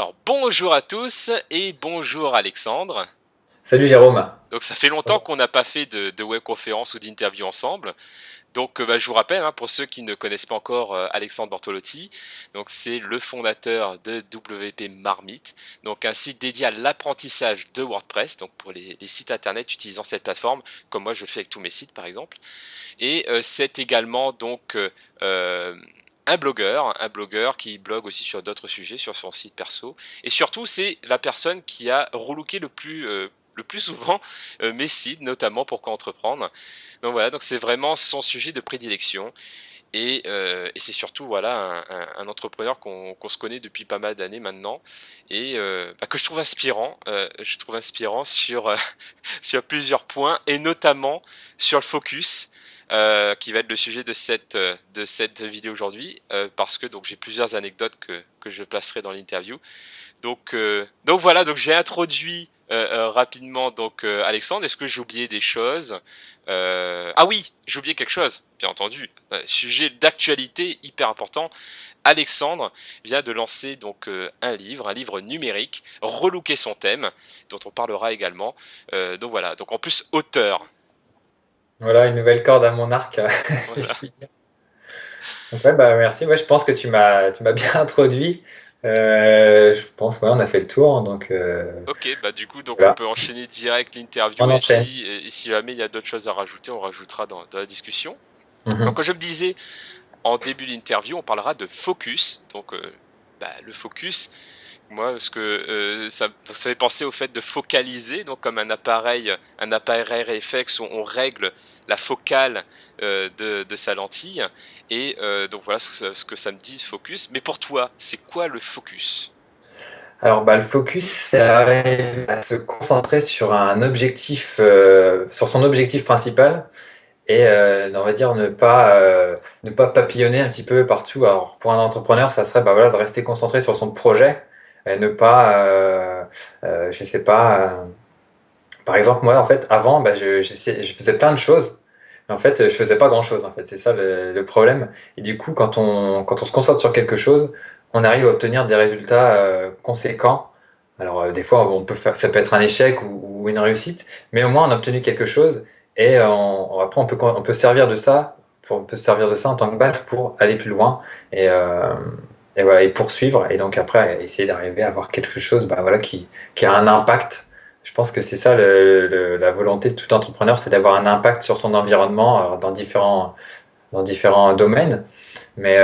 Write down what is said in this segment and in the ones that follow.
Alors bonjour à tous et bonjour Alexandre. Salut Jérôme. Donc ça fait longtemps qu'on n'a pas fait de webconférence ou d'interview ensemble. Donc je vous rappelle, pour ceux qui ne connaissent pas encore Alexandre Bortolotti, donc c'est le fondateur de WP Marmite, donc un site dédié à l'apprentissage de WordPress, donc pour les sites internet utilisant cette plateforme, comme moi je le fais avec tous mes sites par exemple. Et c'est également donc un blogueur qui blogue aussi sur d'autres sujets sur son site perso. Et surtout, c'est la personne qui a relooké le plus souvent mes sites, notamment pour quoi entreprendre. Donc voilà, donc c'est vraiment son sujet de prédilection. Et c'est surtout voilà un entrepreneur qu'on se connaît depuis pas mal d'années maintenant et que je trouve inspirant. Je trouve inspirant sur sur plusieurs points et notamment sur le focus. Qui va être le sujet de cette vidéo aujourd'hui, parce que donc j'ai plusieurs anecdotes que je placerai dans l'interview. Donc voilà, donc j'ai introduit rapidement donc Alexandre. Est-ce que j'ai oublié des choses? Ah oui, j'ai oublié quelque chose, bien entendu. Sujet d'actualité hyper important. Alexandre vient de lancer donc un livre numérique, relooker son thème, dont on parlera également. Donc voilà, donc en plus auteur. Voilà une nouvelle corde à mon arc, si je Voilà. puis dire. Donc ouais, bah merci. Ouais, je pense que tu m'as bien introduit. Je pense ouais, on a fait le tour, hein, donc Ok, bah du coup, donc on voilà, peut enchaîner direct l'interview on enchaîne. et si jamais il y a d'autres choses à rajouter, on rajoutera dans la discussion. Donc, Mhm. comme je me disais, en début d'interview, on parlera de focus. Donc, le focus, moi, ce que ça fait penser au fait de focaliser, donc comme un appareil réflexe où on règle la focale de sa lentille. Et donc voilà ce que ça me dit focus. Mais pour toi, c'est quoi le focus? Alors bah, le focus, c'est arriver à se concentrer sur un objectif, sur son objectif principal et on va dire ne pas papillonner un petit peu partout. Alors pour un entrepreneur, ça serait bah, voilà, de rester concentré sur son projet et ne pas, je sais pas. Par exemple, moi, en fait, avant, bah, je faisais plein de choses. Mais en fait, je faisais pas grand-chose, en fait. C'est ça le problème. Et du coup, quand on se concentre sur quelque chose, on arrive à obtenir des résultats conséquents. Alors, des fois, ça peut être un échec ou une réussite, mais au moins, on a obtenu quelque chose. Et après, on peut servir de ça, on peut se servir de ça en tant que base pour aller plus loin et, euh, et voilà, et poursuivre. Et donc, après, essayer d'arriver à avoir quelque chose bah, voilà, qui a un impact. Je pense que c'est ça la volonté de tout entrepreneur, c'est d'avoir un impact sur son environnement alors dans différents domaines. Mais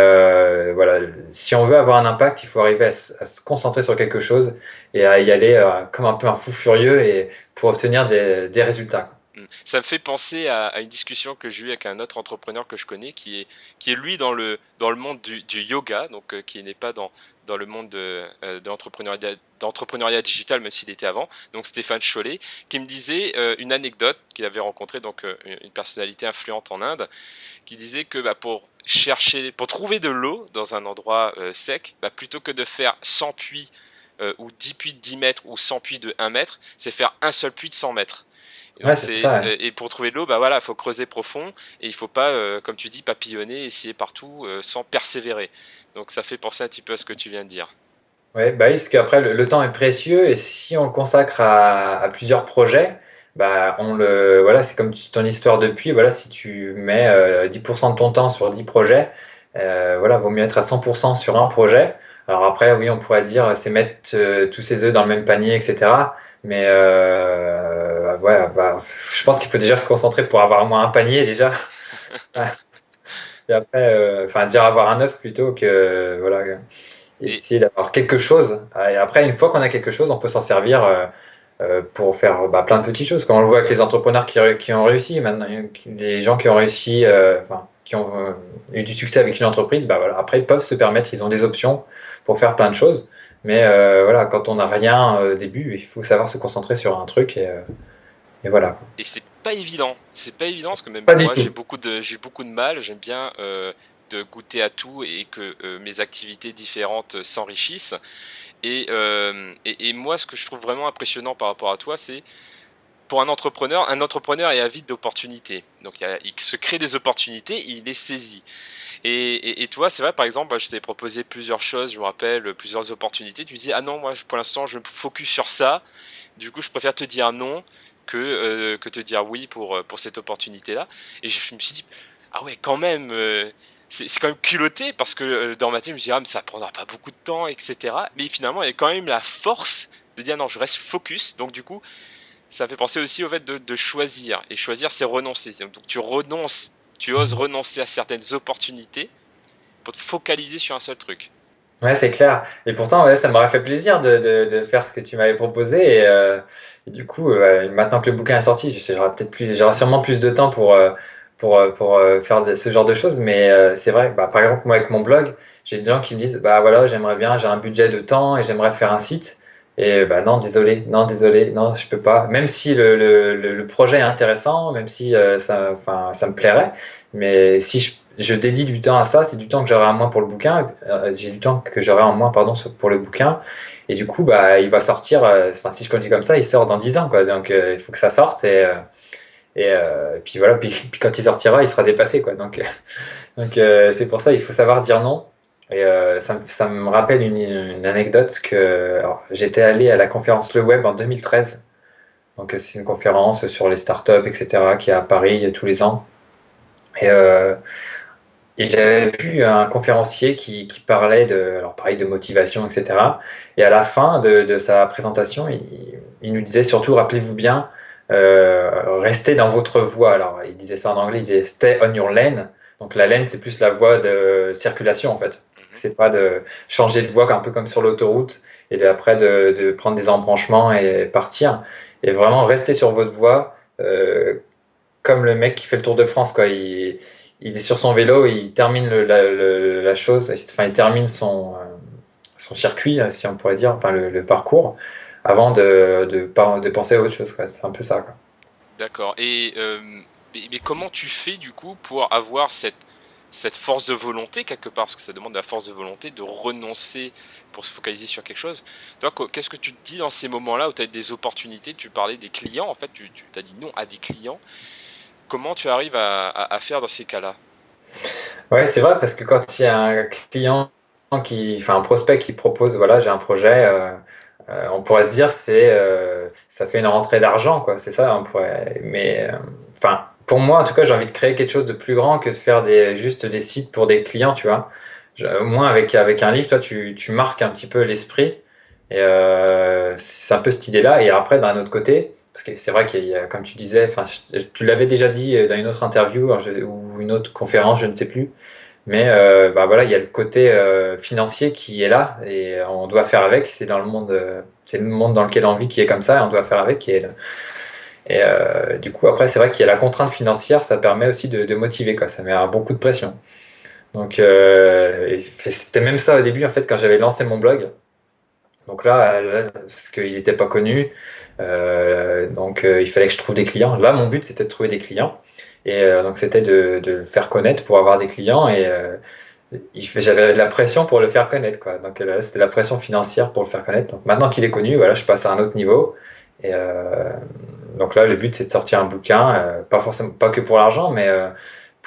voilà, si on veut avoir un impact, il faut arriver à se concentrer sur quelque chose et à y aller comme un peu un fou furieux et pour obtenir des résultats. Ça me fait penser à une discussion que j'ai eue avec un autre entrepreneur que je connais qui est lui dans le monde du yoga, donc qui n'est pas dans le monde d'entrepreneuriat digital, même s'il était avant, donc Stéphane Chollet, qui me disait une anecdote qu'il avait rencontré donc une personnalité influente en Inde, qui disait que pour trouver de l'eau dans un endroit sec, plutôt que de faire 100 puits ou 10 puits de 10 mètres ou 100 puits de 1 mètre, c'est faire un seul puits de 100 mètres. Et Ouais, donc c'est ça. Ouais. et pour trouver de l'eau, il faut creuser profond et il faut pas, comme tu dis, papillonner, essayer partout sans persévérer. Donc ça fait penser un petit peu à ce que tu viens de dire. Ouais, bah oui, parce qu'après, le temps est précieux et si on le consacre à plusieurs projets, bah voilà, c'est comme ton histoire depuis, voilà, si tu mets 10% de ton temps sur 10 projets, voilà, vaut mieux être à 100% sur un projet. Alors après, oui, on pourrait dire, c'est mettre tous ses œufs dans le même panier, etc. Mais ouais, bah, je pense qu'il faut déjà se concentrer pour avoir au moins un panier déjà. Et après, enfin, dire avoir un œuf plutôt que, voilà, Et essayer d'avoir quelque chose. Et après, une fois qu'on a quelque chose, on peut s'en servir pour faire bah, plein de petites choses. Comme on le voit avec les entrepreneurs qui ont réussi, maintenant, les gens qui ont réussi, enfin, qui ont eu du succès avec une entreprise, bah, voilà, après, ils peuvent se permettre, ils ont des options pour faire plein de choses. Mais voilà, quand on n'a rien au début, il faut savoir se concentrer sur un truc et voilà. et c'est pas évident. C'est pas évident parce que même Pas du moi, tout. j'ai beaucoup de mal. J'aime bien de goûter à tout et que mes activités différentes s'enrichissent. Et moi, ce que je trouve vraiment impressionnant par rapport à toi, c'est pour un entrepreneur est avide d'opportunités. Donc il se crée des opportunités, il les saisit. Et toi, c'est vrai, par exemple, je t'ai proposé plusieurs choses, je me rappelle, plusieurs opportunités. Tu me dis, ah non, moi pour l'instant, je me focus sur ça. Du coup, je préfère te dire non que te dire oui pour cette opportunité-là. Et je me suis dit, ah ouais, quand même, c'est quand même culotté parce que dans ma tête, je me dis, ah, mais ça prendra pas beaucoup de temps, etc. Mais finalement, il y a quand même la force de dire non, je reste focus. Donc, du coup, ça me fait penser aussi au fait de choisir. Et choisir, c'est renoncer. Donc, tu oses renoncer à certaines opportunités pour te focaliser sur un seul truc. Ouais, c'est clair. Et pourtant, ouais, ça m'aurait fait plaisir de faire ce que tu m'avais proposé. Et du coup, maintenant que le bouquin est sorti, j'aurai sûrement plus de temps pour faire ce genre de choses. Mais c'est vrai, bah, par exemple, moi avec mon blog, j'ai des gens qui me disent, bah voilà, j'aimerais bien, j'ai un budget de temps et j'aimerais faire un site. Et bah non, désolé, non, je peux pas. Même si le projet est intéressant, même si enfin, ça me plairait, mais si je dédie du temps à ça, c'est du temps que j'aurai en moins pour le bouquin. J'ai du temps que j'aurai en moins, pardon, pour le bouquin. Et du coup, bah, il va sortir, enfin, si je continue comme ça, il sort dans 10 ans, quoi. Donc, il faut que ça sorte. Et puis voilà, puis quand il sortira, il sera dépassé, quoi. Donc, c'est pour ça, il faut savoir dire non. Et ça me rappelle une anecdote que alors, j'étais allé à la conférence Le Web en 2013. Donc, c'est une conférence sur les startups, etc., qui est à Paris tous les ans. Et, euh, Et j'avais vu un conférencier qui parlait alors pareil, de motivation, etc. Et à la fin de sa présentation, il nous disait surtout, rappelez-vous bien, restez dans votre voie. Alors, il disait ça en anglais, il disait stay on your lane. Donc, la lane, c'est plus la voie de circulation, en fait. Mhm. C'est pas de changer de voie un peu comme sur l'autoroute et après de prendre des embranchements et partir. Et vraiment, rester sur votre voie, comme le mec qui fait le Tour de France, quoi. Il est sur son vélo, il termine la chose, enfin, il termine son circuit, si on pourrait dire, enfin, le parcours, avant de penser à autre chose, quoi. C'est un peu ça, quoi. D'accord. Mais comment tu fais du coup pour avoir cette force de volonté quelque part, parce que ça demande de la force de volonté de renoncer pour se focaliser sur quelque chose. Toi, qu'est-ce que tu te dis dans ces moments-là où tu as des opportunités? Tu parlais des clients, en fait, tu t'as dit non à des clients. Comment tu arrives à faire dans ces cas-là? Ouais, c'est vrai, parce que quand il y a un client enfin, un prospect qui propose, voilà, j'ai un projet, on pourrait se dire, ça fait une rentrée d'argent, quoi. C'est ça, on pourrait, mais, enfin, pour moi, en tout cas, j'ai envie de créer quelque chose de plus grand que de faire juste des sites pour des clients, tu vois. Au moins, avec un livre, toi, tu marques un petit peu l'esprit. Et c'est un peu cette idée-là. Et après, d'un autre côté, parce que c'est vrai qu'il y a, comme tu disais, enfin, tu l'avais déjà dit dans une autre interview ou une autre conférence, je ne sais plus. Mais bah voilà, il y a le côté financier qui est là et on doit faire avec. C'est le monde dans lequel on vit qui est comme ça et on doit faire avec. Et du coup, après, c'est vrai qu'il y a la contrainte financière, ça permet aussi de motiver, quoi. Ça met un bon coup de pression. Donc, et c'était même ça au début, en fait, quand j'avais lancé mon blog. Donc là, parce qu'il n'était pas connu, donc il fallait que je trouve des clients. Là, mon but, c'était de trouver des clients. Et donc, c'était de le faire connaître pour avoir des clients. Et j'avais de la pression pour le faire connaître, quoi. Donc là, c'était la pression financière pour le faire connaître. Donc maintenant qu'il est connu, voilà, je passe à un autre niveau. Et donc là, le but, c'est de sortir un bouquin, pas forcément, pas que pour l'argent, mais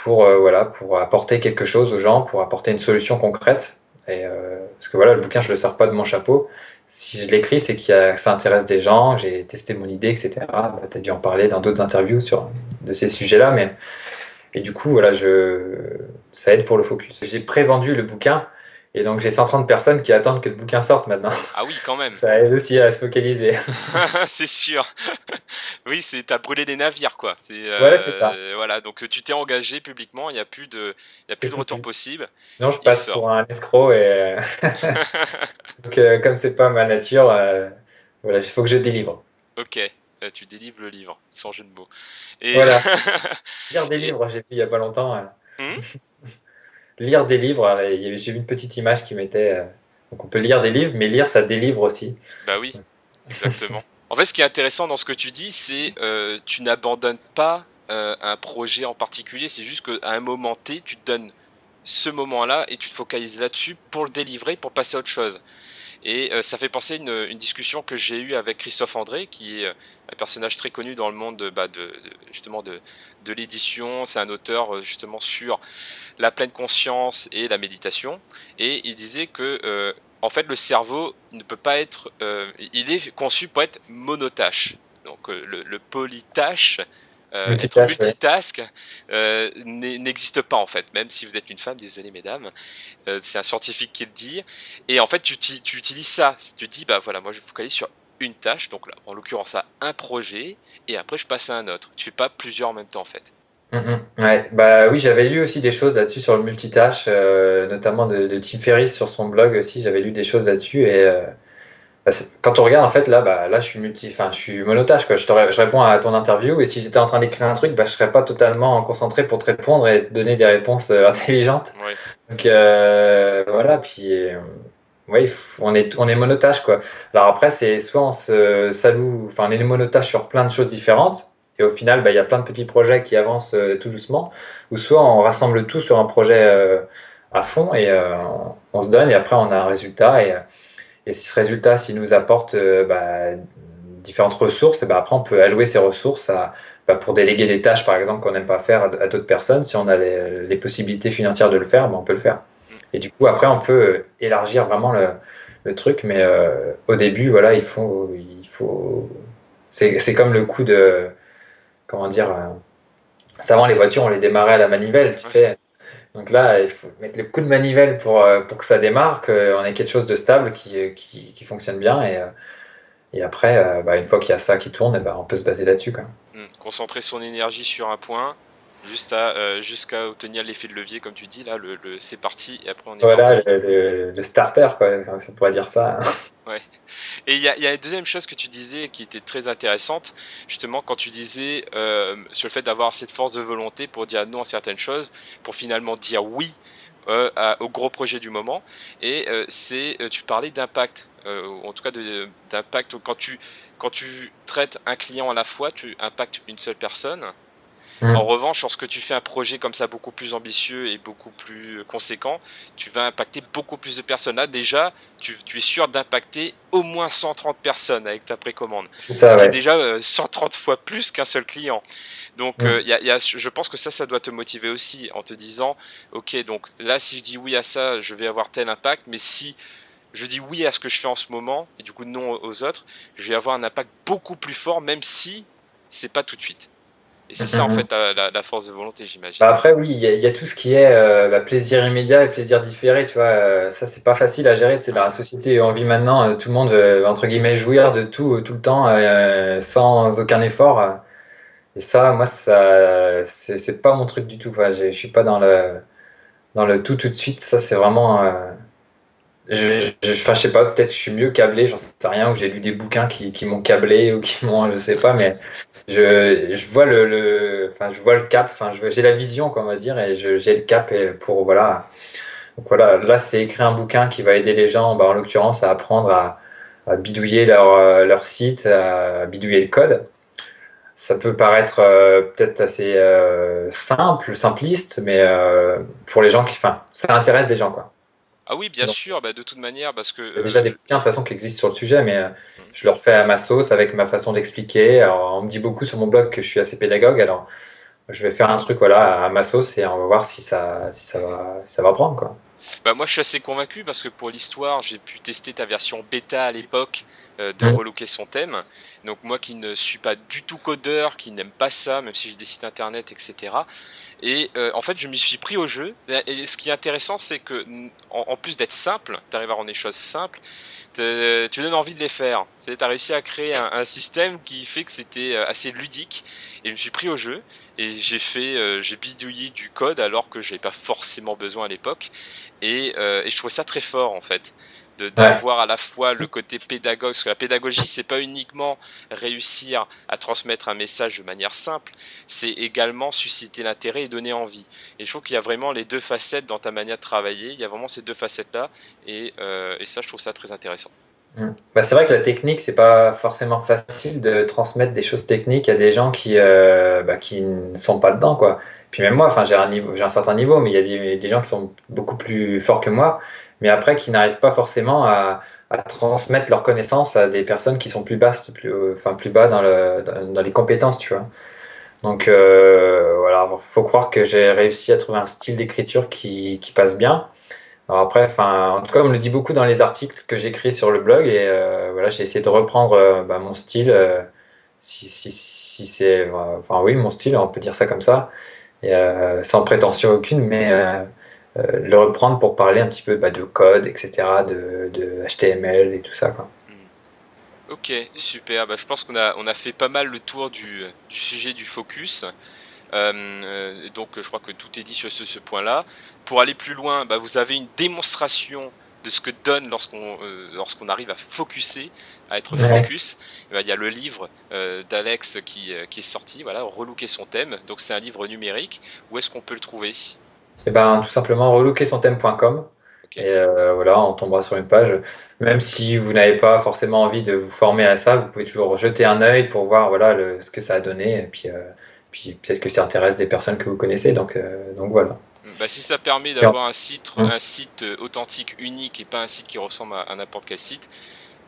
voilà, pour apporter quelque chose aux gens, pour apporter une solution concrète. Parce que voilà, le bouquin, je le sors pas de mon chapeau. Si je l'écris, c'est que ça intéresse des gens, j'ai testé mon idée, etc. Tu as dû en parler dans d'autres interviews de ces sujets-là, mais et du coup, voilà, ça aide pour le focus. J'ai pré-vendu le bouquin et donc j'ai 130 personnes qui attendent que le bouquin sorte maintenant. Ah oui, quand même. Ça aide aussi à se focaliser. C'est sûr. Oui, t'as brûlé des navires, quoi. Ouais, c'est ça. Voilà, donc tu t'es engagé publiquement, il y a C'est plus de retour foutu. possible. Sinon, je Il passe sort. pour un escroc et donc, comme c'est pas ma nature, voilà, il faut que je délivre. Ok, tu délivres le livre, sans jeu de mots. Et, Voilà. Lire des et- livres, j'ai vu il y a pas longtemps. Hmm. Lire des livres, j'ai vu une petite image qui mettait. Donc on peut lire des livres, mais lire, ça délivre aussi. Bah oui, exactement. En fait, ce qui est intéressant dans ce que tu dis, c'est tu n'abandonnes pas un projet en particulier, c'est juste qu'à un moment T, tu te donnes ce moment-là et tu te focalises là-dessus pour le délivrer, pour passer à autre chose. Et ça fait penser une discussion que j'ai eue avec Christophe André, qui est un personnage très connu dans le monde justement de l'édition. C'est un auteur justement sur la pleine conscience et la méditation. Et il disait que en fait le cerveau ne peut pas être, il est conçu pour être monotâche. Donc le polytâche, être Multitâche, ouais. multitask, n'existe pas en fait. Même si vous êtes une femme, désolé mesdames, c'est un scientifique qui le dit. Et en fait, tu utilises ça. Tu te dis, bah voilà, moi je vais focaliser sur une tâche, donc là, en l'occurrence, à un projet, et après je passe à un autre. Tu fais pas plusieurs en même temps en fait. Ouais, bah oui, j'avais lu aussi des choses là-dessus sur le multitâche, notamment de Tim Ferriss sur son blog aussi. J'avais lu des choses là-dessus et bah, quand on regarde en fait là, bah là je suis monotâche quoi. Je réponds à ton interview et si j'étais en train d'écrire un truc, bah je serais pas totalement concentré pour te répondre et te donner des réponses intelligentes. Ouais. Donc voilà, puis ouais, on est monotâche quoi. Alors après, c'est soit on se saloue, enfin on est monotâche sur plein de choses différentes, et au final, bah, il y a plein de petits projets qui avancent tout doucement, ou soit on rassemble tout sur un projet à fond et on se donne, et après on a un résultat, et si ce résultat, s'il nous apporte bah, différentes ressources, et bah, après on peut allouer ces ressources bah, pour déléguer des tâches par exemple qu'on n'aime pas faire à d'autres personnes. Si on a les possibilités financières de le faire, bah, on peut le faire. Mm. Et du coup, après, on peut élargir vraiment le truc, mais au début, voilà, c'est comme le coup de, comment dire, avant les voitures, on les démarrait à la manivelle, tu Ouais. sais. Donc là, il faut mettre le coup de manivelle pour que ça démarre, qu'on ait quelque chose de stable qui fonctionne bien. Et après, bah, une fois qu'il y a ça qui tourne, eh ben, on peut se baser là-dessus, quoi. Concentrer son énergie sur un point, jusqu'à obtenir l'effet de levier, comme tu dis, là, c'est parti, et après on est Voilà parti. le starter, quoi, si on pourrait dire ça. Ouais. Et il y a une deuxième chose que tu disais qui était très intéressante, justement, quand tu disais sur le fait d'avoir cette force de volonté pour dire non à certaines choses, pour finalement dire oui au gros projet du moment. Et tu parlais d'impact, ou en tout cas d'impact quand tu traites un client à la fois, tu impactes une seule personne. En Mm. revanche, lorsque tu fais un projet comme ça beaucoup plus ambitieux et beaucoup plus conséquent, tu vas impacter beaucoup plus de personnes. Là, déjà, tu es sûr d'impacter au moins 130 personnes avec ta précommande. C'est Ce ça, qui est ouais. déjà 130 fois plus qu'un seul client. Donc, Mm. je pense que ça doit te motiver aussi en te disant, ok, donc là, si je dis oui à ça, je vais avoir tel impact, mais si je dis oui à ce que je fais en ce moment, et du coup non aux autres, je vais avoir un impact beaucoup plus fort, même si c'est pas tout de suite. Et Mm, c'est ça, en mm, mm. fait, la force de volonté, j'imagine. Bah après, oui, il y a tout ce qui est bah, plaisir immédiat et plaisir différé, tu vois. Ça, c'est pas facile à gérer. Tu sais, dans Ouais. la société où on vit maintenant, tout le monde veut, entre guillemets, jouir de tout, tout le temps, sans aucun effort. Et ça, moi, c'est pas mon truc du tout, quoi. Je suis pas dans le tout de suite. Ça, c'est vraiment. Enfin, je sais pas, peut-être je suis mieux câblé, j'en sais rien, ou j'ai lu des bouquins qui m'ont câblé ou qui m'ont, je sais pas, mais je vois enfin, je vois le cap, enfin, j'ai la vision, quoi, on va dire, et j'ai le cap et pour, voilà. Donc voilà, là, c'est écrire un bouquin qui va aider les gens, bah, en l'occurrence, à apprendre à bidouiller leur site, à bidouiller le code. Ça peut paraître peut-être assez simple, simpliste, mais pour les gens enfin, ça intéresse des gens, quoi. Ah oui, bien sûr, bah, de toute manière, parce que Il y a déjà des bouquins de toute façon qui existent sur le sujet, mais je le refais à ma sauce avec ma façon d'expliquer. Alors, on me dit beaucoup sur mon blog que je suis assez pédagogue, alors je vais faire un truc voilà, à ma sauce et on va voir si ça va prendre, quoi. bah, moi je suis assez convaincu parce que pour l'histoire, j'ai pu tester ta version bêta à l'époque de Mm. relooker son thème. Donc moi qui ne suis pas du tout codeur, qui n'aime pas ça, même si j'ai des sites internet, etc. Et en fait, je m'y suis pris au jeu. Et ce qui est intéressant, c'est que en plus d'être simple, tu arrives à rendre les choses simples, tu donnes envie de les faire. Tu as réussi à créer un système qui fait que c'était assez ludique. Et je me suis pris au jeu et j'ai bidouillé du code alors que j'avais pas forcément besoin à l'époque. Et je trouvais ça très fort en fait. Ouais. D'avoir à la fois le côté pédagogue, parce que la pédagogie, c'est pas uniquement réussir à transmettre un message de manière simple, c'est également susciter l'intérêt et donner envie. Et je trouve qu'il y a vraiment les deux facettes dans ta manière de travailler, il y a vraiment ces deux facettes-là, et ça, je trouve ça très intéressant. Mm. Bah, c'est vrai que la technique, c'est pas forcément facile de transmettre des choses techniques à des gens bah, qui ne sont pas dedans, quoi. Puis même moi, enfin, j'ai un certain niveau, mais il y a des gens qui sont beaucoup plus forts que moi, mais après qui n'arrivent pas forcément à transmettre leurs connaissances à des personnes qui sont plus basses, plus bas dans les compétences, tu vois. Donc voilà, faut croire que j'ai réussi à trouver un style d'écriture qui passe bien. Alors après, enfin, en tout cas, on me le dit beaucoup dans les articles que j'écris sur le blog et voilà, j'ai essayé de reprendre mon style, si c'est, enfin oui, mon style, on peut dire ça comme ça, et, sans prétention aucune, mais le reprendre pour parler un petit peu de code, etc., de HTML et tout ça, quoi. Hmm. Ok, super. Bah, je pense qu'on a fait pas mal le tour du sujet du focus. Donc je crois que tout est dit sur ce point-là. Pour aller plus loin, bah, vous avez une démonstration de ce que donne lorsqu'on arrive à focuser, à être Ouais. focus. Il y a le livre d'Alex qui est sorti, voilà, relooker son thème. Donc c'est un livre numérique. Où est-ce qu'on peut le trouver? Et ben, tout simplement relookersonthème.com Ok. et voilà, on tombera sur une page. Même si vous n'avez pas forcément envie de vous former à ça, vous pouvez toujours jeter un œil pour voir voilà ce que ça a donné et puis peut-être que ça intéresse des personnes que vous connaissez. Donc voilà. Bah, si ça permet Et d'avoir hum. un site authentique, unique et pas un site qui ressemble à n'importe quel site,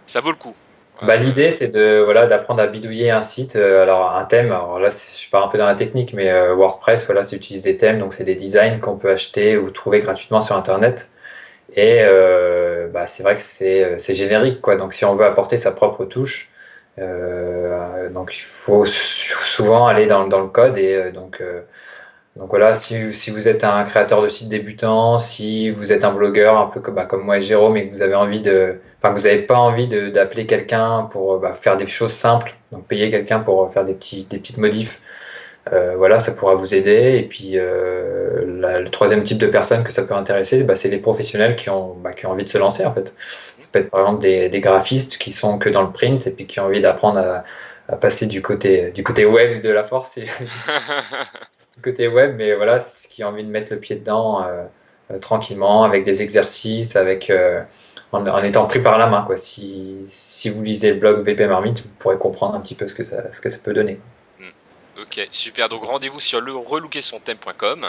ça vaut le coup. Bah, Voilà, l'idée, c'est d'apprendre à bidouiller un site. Alors, un thème, alors là, je pars un peu dans la technique, mais WordPress, voilà, ça utilise des thèmes, donc c'est des designs qu'on peut acheter ou trouver gratuitement sur Internet. Et c'est vrai que c'est générique, quoi. Donc, si on veut apporter sa propre touche, donc il faut souvent aller dans le code. Et donc voilà, si vous êtes un créateur de site débutant, si vous êtes un blogueur un peu comme moi et Jérôme et que vous avez enfin que vous n'avez pas envie d'appeler quelqu'un pour faire des choses simples, donc payer quelqu'un pour faire des petites modifs, voilà, ça pourra vous aider. Et puis le troisième type de personnes que ça peut intéresser, c'est les professionnels qui ont envie de se lancer en fait. Mhm. Ça peut être par exemple des graphistes qui sont que dans le print et puis qui ont envie d'apprendre à passer du côté web de la force, si côté web, mais voilà, ce qui a envie de mettre le pied dedans tranquillement, avec des exercices, en étant pris par la main, quoi. Si vous lisez le blog VP Marmite, vous pourrez comprendre un petit peu ce que ça peut donner. Mm. Ok, super. Donc rendez-vous sur le relookersonthème.com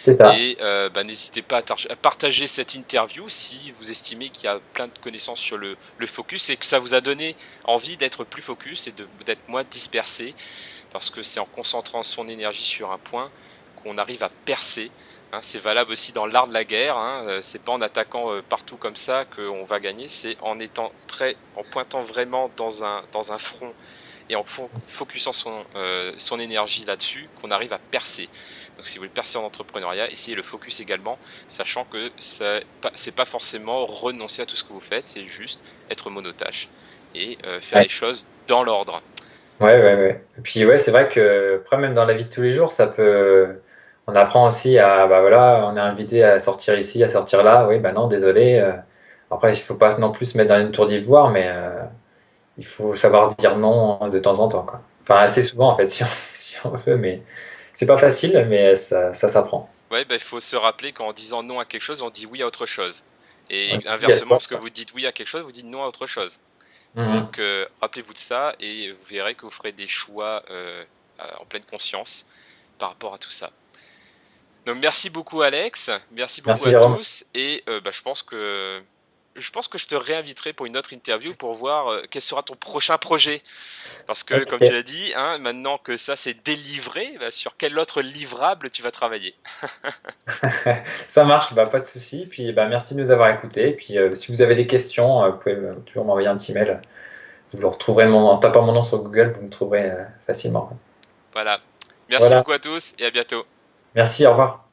C'est ça. et bah, n'hésitez pas à partager cette interview si vous estimez qu'il y a plein de connaissances sur le focus et que ça vous a donné envie d'être plus focus et d'être moins dispersé parce que c'est en concentrant son énergie sur un point qu'on arrive à percer. Hein, c'est valable aussi dans l'art de la guerre. Hein, c'est pas en attaquant partout comme ça qu'on va gagner. C'est en pointant vraiment dans un front et en focusant son énergie là-dessus qu'on arrive à percer. Donc si vous voulez percer en entrepreneuriat, essayez le focus également, sachant que c'est pas forcément renoncer à tout ce que vous faites, c'est juste être monotâche et faire Ouais. les choses dans l'ordre. Ouais, ouais, ouais. Et puis ouais, c'est vrai que après, même dans la vie de tous les jours, ça peut. On apprend aussi bah voilà, on est invité à sortir ici, à sortir là. Oui, bah non, désolé. Après, il faut pas non plus se mettre dans une tour d'ivoire, mais il faut savoir dire non de temps en temps, quoi. Enfin, assez souvent, en fait, si on veut, mais c'est pas facile, mais ça s'apprend. Ouais, bah, il faut se rappeler qu'en disant non à quelque chose, on dit oui à autre chose. Et Oui, à inversement, soi, ce que quoi. vous dites oui à quelque chose, vous dites non à autre chose. Mhm. Donc rappelez-vous de ça et vous verrez que vous ferez des choix en pleine conscience par rapport à tout ça. Donc merci beaucoup Alex, merci beaucoup Merci, à Jérôme. tous et bah, je pense que je te réinviterai pour une autre interview pour voir quel sera ton prochain projet. Parce que comme tu Ok. l'as dit, hein, maintenant que ça c'est délivré, bah, sur quel autre livrable tu vas travailler? Ça marche, bah, pas de souci. Puis bah, merci de nous avoir écoutés. Puis si vous avez des questions, vous pouvez toujours m'envoyer un petit mail. Vous retrouverez en tapant mon nom sur Google, vous me trouverez facilement. Voilà. Merci Voilà. beaucoup à tous et à bientôt. Merci, au revoir.